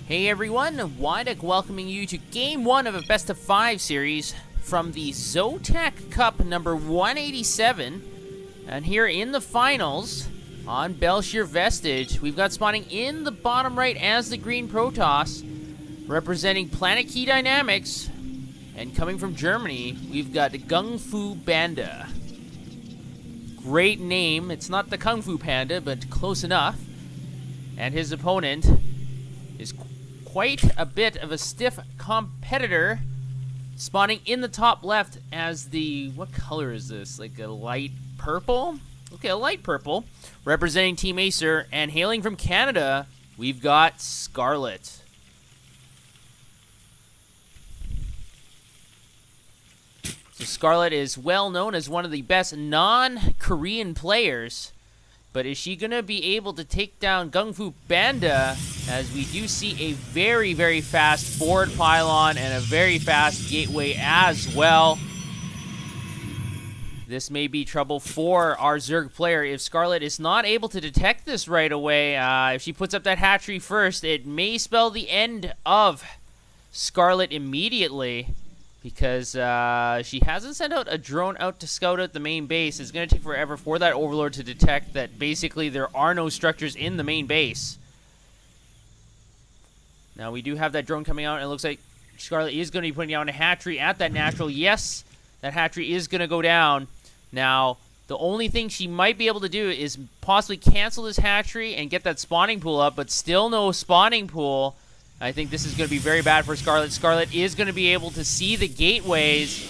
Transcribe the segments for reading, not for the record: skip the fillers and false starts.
Hey everyone, Zotac welcoming you to Game 1 of a Best of 5 series from the Zotac Cup number 187. And here in the finals, on Shir Vestige, we've got spawning in the bottom right as the green Protoss, representing Planet Key Dynamics. And coming from Germany, we've got GunGFuBanDa. Great name. It's not the Kung Fu Panda, but close enough. And his opponent is quite a bit of a stiff competitor, spawning in the top left as the, what color is this? Like a light purple? Okay, a light purple, representing Team Acer, and hailing from Canada, we've got Scarlett. So Scarlett is well known as one of the best non-Korean players. But is she going to be able to take down GunGFuBanDa, as we do see a very, very fast forward pylon and a very fast gateway as well. This may be trouble for our Zerg player if Scarlett is not able to detect this right away. If she puts up that hatchery first, it may spell the end of Scarlett immediately. Because she hasn't sent out a drone out to scout out the main base. It's going to take forever for that Overlord to detect that basically there are no structures in the main base. Now we do have that drone coming out, and it looks like Scarlett is going to be putting down a hatchery at that natural. Yes, that hatchery is going to go down. Now, the only thing she might be able to do is possibly cancel this hatchery and get that spawning pool up, but still no spawning pool. I think this is going to be very bad for Scarlett. Scarlett is going to be able to see the gateways,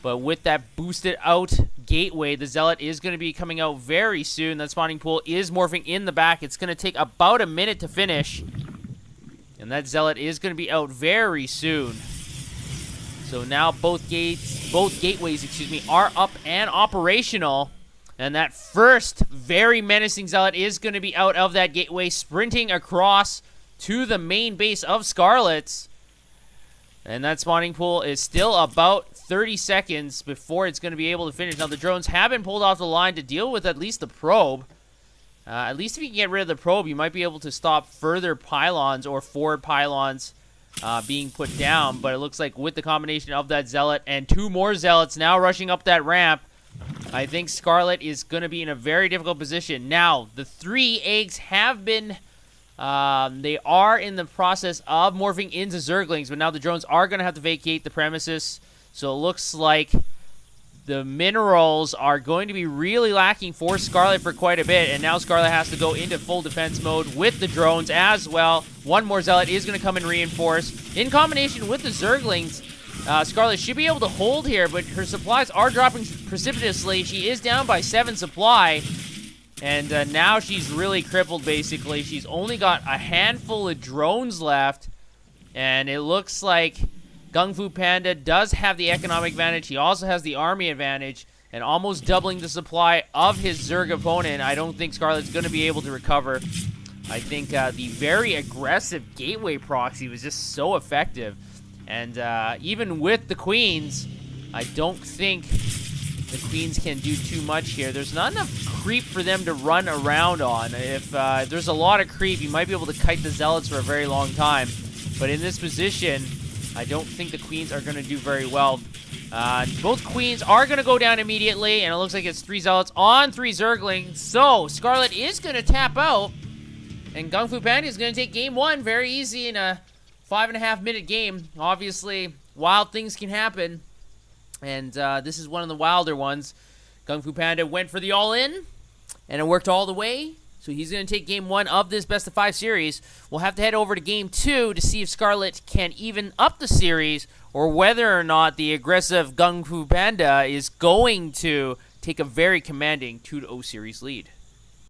but with that boosted out gateway, the Zealot is going to be coming out very soon. That spawning pool is morphing in the back. It's going to take about a minute to finish, and that Zealot is going to be out very soon. So now both gateways, excuse me, are up and operational. And that first very menacing Zealot is going to be out of that gateway, sprinting across to the main base of Scarlett's. And that spawning pool is still about 30 seconds before it's going to be able to finish. Now, the drones have been pulled off the line to deal with at least the probe. At least if you can get rid of the probe, you might be able to stop further pylons or forward pylons being put down. But it looks like with the combination of that Zealot and two more Zealots now rushing up that ramp, I think Scarlett is going to be in a very difficult position. Now, the 3 eggs have been... they are in the process of morphing into Zerglings, but now the drones are going to have to vacate the premises. So it looks like the minerals are going to be really lacking for Scarlett for quite a bit. And now Scarlett has to go into full defense mode with the drones as well. One more Zealot is going to come and reinforce. In combination with the Zerglings, Scarlett should be able to hold here, but her supplies are dropping precipitously. She is down by 7 supply. And now she's really crippled, basically. She's only got a handful of drones left. And it looks like GunGFuBanDa does have the economic advantage. He also has the army advantage. And almost doubling the supply of his Zerg opponent. I don't think Scarlett's going to be able to recover. I think the very aggressive gateway proxy was just so effective. And even with the Queens, I don't think the Queens can do too much here. There's not enough creep for them to run around on. If there's a lot of creep, you might be able to kite the Zealots for a very long time. But in this position, I don't think the Queens are going to do very well. Both Queens are going to go down immediately, and it looks like it's 3 Zealots on 3 Zerglings. So, Scarlett is going to tap out, and GunGFuBanDa is going to take game 1 very easy in a 5.5 minute game. Obviously, wild things can happen. And this is one of the wilder ones. GunGFuBanDa went for the all-in, and it worked all the way. So he's going to take game 1 of this best of 5 series. We'll have to head over to game 2 to see if Scarlett can even up the series, or whether or not the aggressive GunGFuBanDa is going to take a very commanding 2-0 series lead.